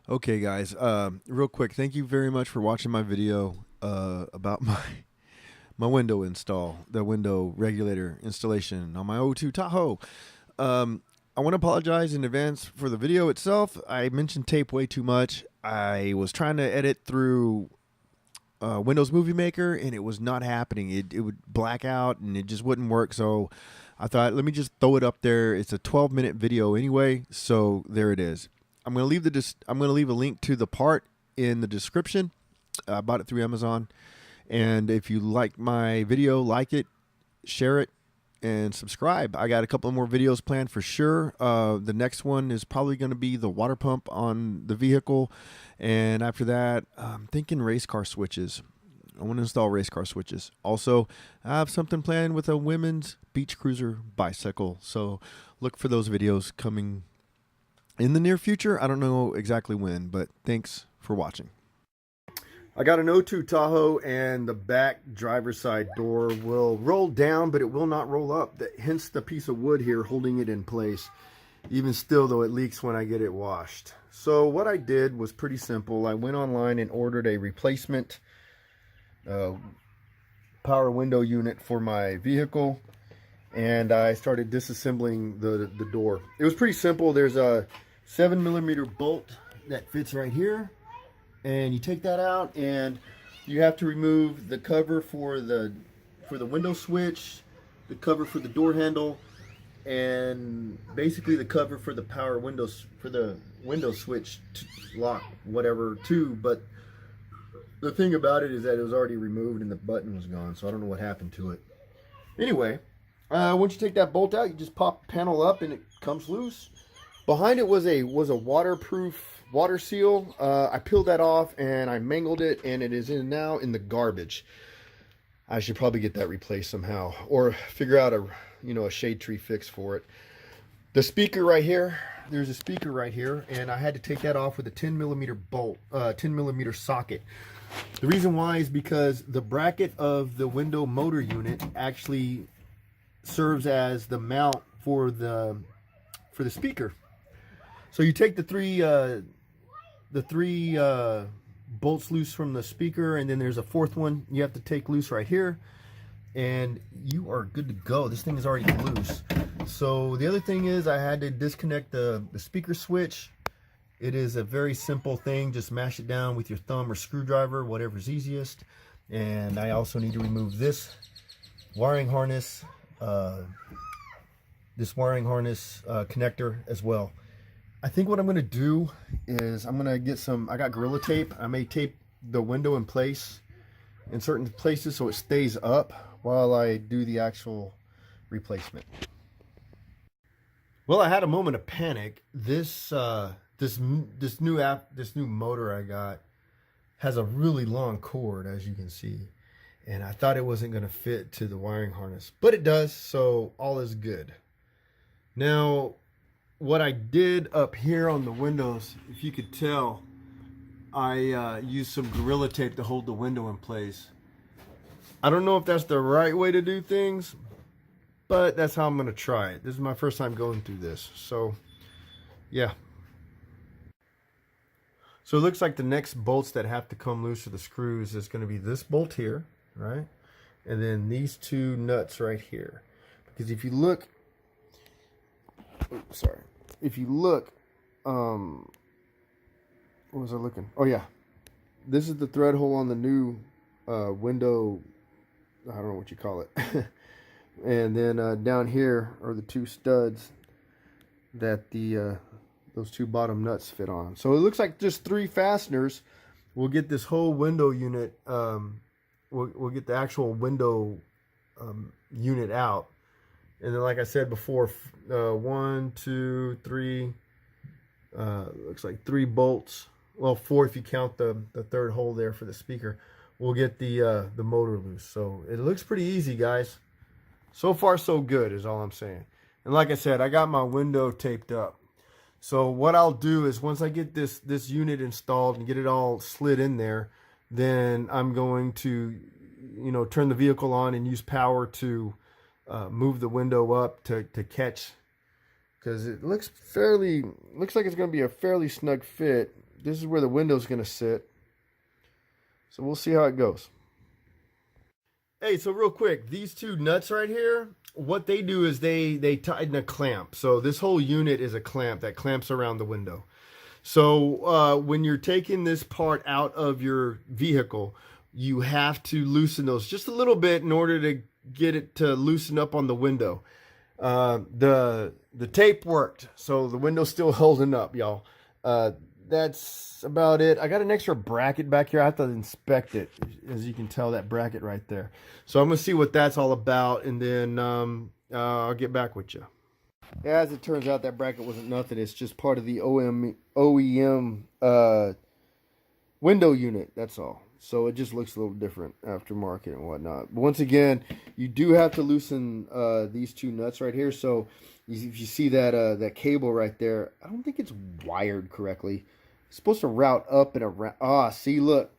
Okay, guys. Real quick, thank you very much for watching my video about my window install, the window regulator installation on my '02 Tahoe. I want to apologize in advance for the video itself. I mentioned tape way too much. I was trying to edit through Windows Movie Maker, and it was not happening. It would black out, and it just wouldn't work. So I thought, let me just throw it up there. It's a 12-minute video anyway, so there it is. I'm gonna leave a link to the part in the description. I bought it through Amazon, and if you like my video, like it, share it, and subscribe. I got a couple more videos planned for sure. The next one is probably going to be the water pump on the vehicle, and after that, I'm thinking race car switches. I want to install race car switches. Also, I have something planned with a women's beach cruiser bicycle. So look for those videos coming in the near future. I don't know exactly when, but thanks for watching. I got an '02 Tahoe, and the back driver's side door will roll down, but it will not roll up. Hence the piece of wood here holding it in place. Even still, though, it leaks when I get it washed. So what I did was pretty simple. I went online and ordered a replacement power window unit for my vehicle, and I started disassembling the door. It was pretty simple. There's a 7mm bolt that fits right here, and you take that out, and you have to remove the cover for the window switch, the cover for the door handle, and basically the cover for the power windows for the window switch lock, whatever, too. But the thing about it is that it was already removed and the button was gone, so I don't know what happened to it. Anyway, once you take that bolt out, you just pop the panel up and it comes loose. Behind it was a waterproof water seal. I peeled that off and I mangled it, and it is now in the garbage. I should probably get that replaced somehow, or figure out a shade tree fix for it. The speaker right here, there's a speaker right here, and I had to take that off with a 10mm bolt, 10mm socket. The reason why is because the bracket of the window motor unit actually serves as the mount for the speaker. So you take the three bolts loose from the speaker, and then there's a fourth one you have to take loose right here, and you are good to go. This thing is already loose. So the other thing is I had to disconnect the speaker switch. It is a very simple thing. Just mash it down with your thumb or screwdriver, whatever's easiest. And I also need to remove this wiring harness, connector as well. I think what I'm going to do is I'm going to get I got Gorilla Tape. I may tape the window in place in certain places so it stays up while I do the actual replacement. Well, I had a moment of panic. This new motor I got has a really long cord, as you can see, and I thought it wasn't going to fit to the wiring harness, but it does, so all is good. Now, what I did up here on the windows, if you could tell, I used some Gorilla Tape to hold the window in place. I don't know if that's the right way to do things, but that's how I'm going to try it. This is my first time going through this, so yeah. So it looks like the next bolts that have to come loose for the screws is going to be this bolt here, right? And then these two nuts right here. Because if you look, oops, sorry. If you look, what was I looking? Oh yeah, this is the thread hole on the new window. I don't know what you call it. And then down here are the two studs that those two bottom nuts fit on. So it looks like just 3 fasteners will get this whole window unit. We'll get the actual window unit out. And then, like I said before, 1, 2, 3. Looks like 3 bolts. Well, 4 if you count the third hole there for the speaker. We'll get the motor loose. So it looks pretty easy, guys. So far, so good is all I'm saying. And like I said, I got my window taped up. So what I'll do is once I get this unit installed and get it all slid in there, then I'm going to, turn the vehicle on and use power to move the window up to catch, because it looks like it's going to be a fairly snug fit. this is where the window's going to sit. So we'll see how it goes. Hey, so real quick, these two nuts right here, what they do is they tighten a clamp. So this whole unit is a clamp that clamps around the window. So when you're taking this part out of your vehicle, you have to loosen those just a little bit in order to get it to loosen up on the window. The tape worked, so the window's still holding up, y'all. That's about it. I got an extra bracket back here. I have to inspect it. As you can tell, that bracket right there. So I'm going to see what that's all about, and then I'll get back with you. As it turns out, that bracket wasn't nothing. It's just part of the OEM window unit. That's all. So it just looks a little different aftermarket and whatnot. But once again, you do have to loosen these two nuts right here. So if you see that that cable right there, I don't think it's wired correctly. It's supposed to route up and around. Ah, see, look.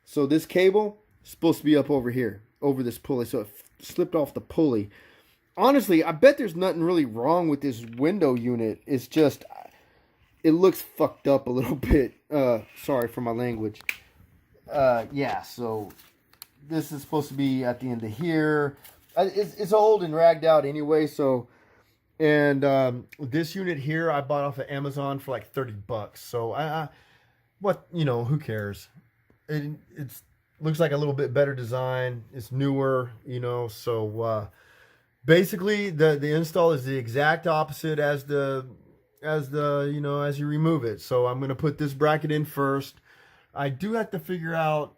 So this cable is supposed to be up over here, over this pulley. So it slipped off the pulley. Honestly, I bet there's nothing really wrong with this window unit. It's just, it looks fucked up a little bit. Sorry for my language. Yeah, so this is supposed to be at the end of here. It's old and ragged out anyway, so, and this unit here I bought off of Amazon for like $30. So what, you know, who cares? It's looks like a little bit better design. It's newer, you know, so basically the install is the exact opposite as the you know, as you remove it. So I'm going to put this bracket in first. I do have to figure out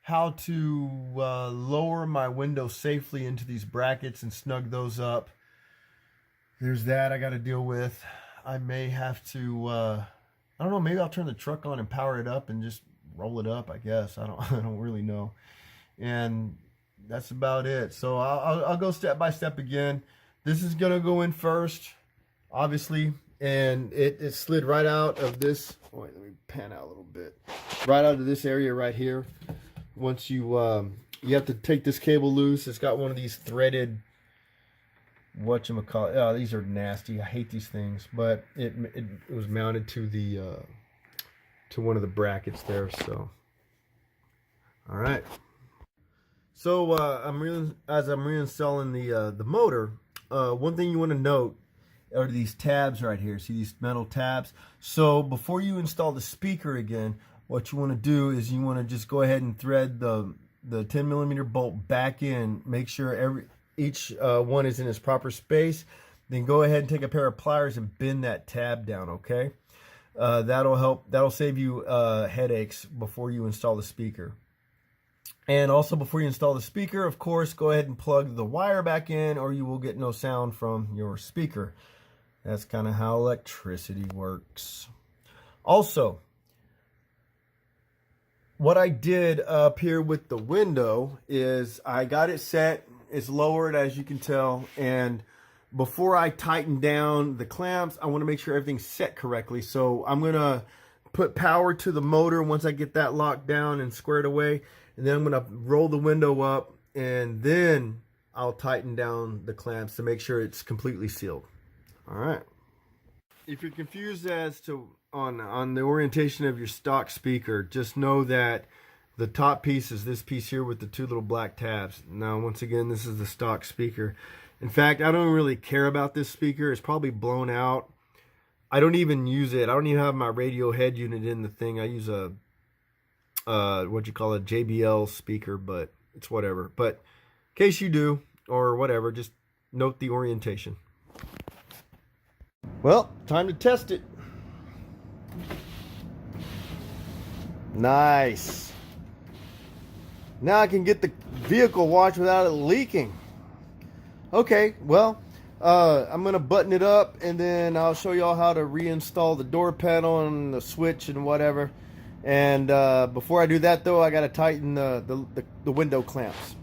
how to lower my window safely into these brackets and snug those up. There's that I got to deal with. I may have to, I don't know, maybe I'll turn the truck on and power it up and just roll it up, I guess. I don't really know. And that's about it. So I'll go step by step again. This is going to go in first, obviously. And it slid right out of this. Wait, let me pan out a little bit. Right out of this area right here. Once you have to take this cable loose. It's got one of these threaded, whatchamacallit. Oh, these are nasty. I hate these things. But it was mounted to the to one of the brackets there. So, all right. So as I'm reinstalling the motor, one thing you want to note are these tabs right here. See these metal tabs? So before you install the speaker again, what you want to do is you want to just go ahead and thread the 10mm bolt back in. Make sure each one is in its proper space. Then go ahead and take a pair of pliers and bend that tab down, okay? That'll help. That'll save you headaches before you install the speaker. And also before you install the speaker, of course, go ahead and plug the wire back in or you will get no sound from your speaker. That's kind of how electricity works. Also, what I did up here with the window is I got it set. It's lowered, as you can tell. And before I tighten down the clamps, I want to make sure everything's set correctly. So I'm going to put power to the motor once I get that locked down and squared away. And then I'm going to roll the window up. And then I'll tighten down the clamps to make sure it's completely sealed. All right. If you're confused as to on the orientation of your stock speaker, just know that the top piece is this piece here with the two little black tabs. Now, once again, this is the stock speaker. In fact, I don't really care about this speaker. It's probably blown out. I don't even use it. I don't even have my radio head unit in the thing. I use a what you call a JBL speaker, but it's whatever. But in case you do or whatever, just note the orientation. Well, time to test it. Nice. Now I can get the vehicle washed without it leaking. Okay, well, I'm going to button it up and then I'll show y'all how to reinstall the door panel and the switch and whatever. And before I do that, though, I got to tighten the window clamps.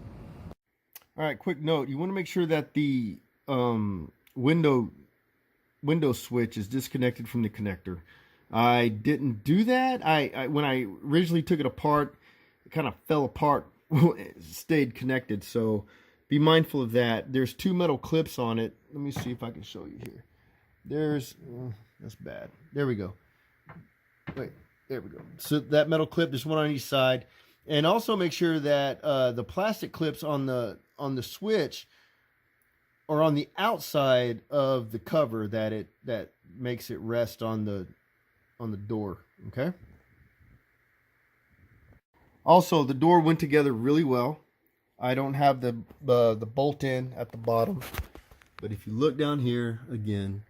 All right, quick note. You want to make sure that the window switch is disconnected from the connector. I didn't do that. I when I originally took it apart, it kind of fell apart. It stayed connected, so be mindful of that. There's two metal clips on it. Let me see if I can show you here. There's, that's bad. There we go. Wait, there we go. So that metal clip, there's one on each side. And also make sure that the plastic clips on the switch or on the outside of the cover, that makes it rest on the door. Okay. Also, the door went together really well. I don't have the bolt in at the bottom, but if you look down here again,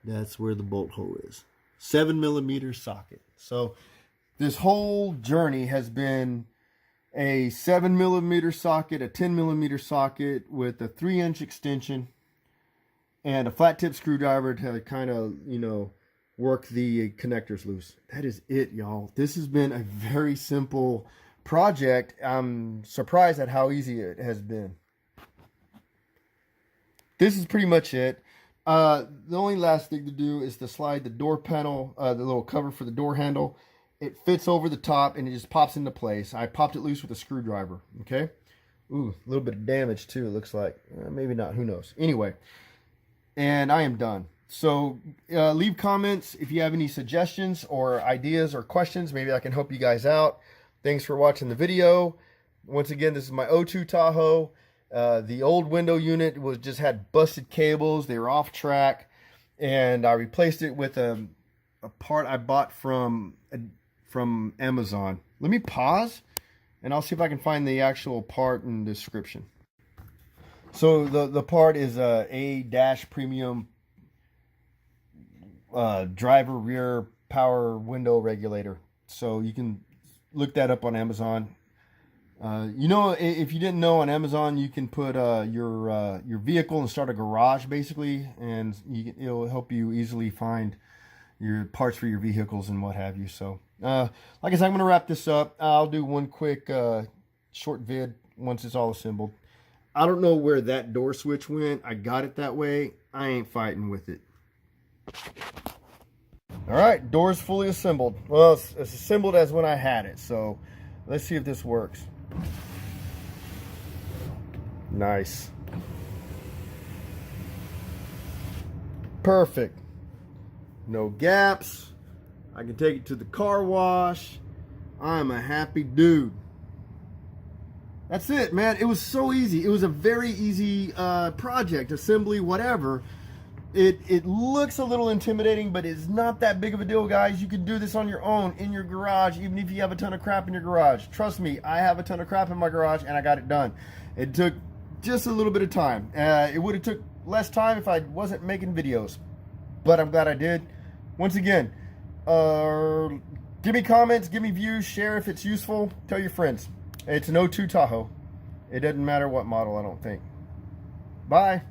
that's where the bolt hole is. 7mm socket. So this whole journey has been a 7mm socket, a 10mm socket with a 3-inch extension and a flat tip screwdriver to kind of, you know, work the connectors loose. That is it, y'all. This has been a very simple project. I'm surprised at how easy it has been. This is pretty much it. The only last thing to do is to slide the door panel, the little cover for the door handle. It fits over the top and it just pops into place. I popped it loose with a screwdriver. Okay. Ooh, a little bit of damage too, it looks like. Maybe not, who knows. Anyway, and I am done. So leave comments if you have any suggestions or ideas or questions. Maybe I can help you guys out. Thanks for watching the video. Once again, this is my 02 Tahoe. The old window unit had busted cables. They were off track, and I replaced it with a part I bought from Amazon. Let me pause, and I'll see if I can find the actual part in the description. So the part is a A-Premium driver rear power window regulator. So you can look that up on Amazon. You know, if you didn't know, on Amazon you can put your vehicle and start a garage basically, and it'll help you easily find your parts for your vehicles and what have you. So like I said, I'm going to wrap this up. I'll do one quick short vid once it's all assembled. I don't know where that door switch went. I got it that way. I ain't fighting with it. All right, door's fully assembled. Well, it's assembled as when I had it. So let's see if this works. Nice. Perfect. No gaps. I can take it to the car wash. I'm a happy dude. That's it, man. It was so easy. It was a very easy project, assembly, whatever. It looks a little intimidating, but it's not that big of a deal, guys. You can do this on your own, in your garage, even if you have a ton of crap in your garage. Trust me, I have a ton of crap in my garage, and I got it done. It took just a little bit of time. It would have took less time if I wasn't making videos, but I'm glad I did. Once again, give me comments, give me views, share if it's useful, tell your friends. It's an 02 Tahoe. It doesn't matter what model, I don't think. Bye.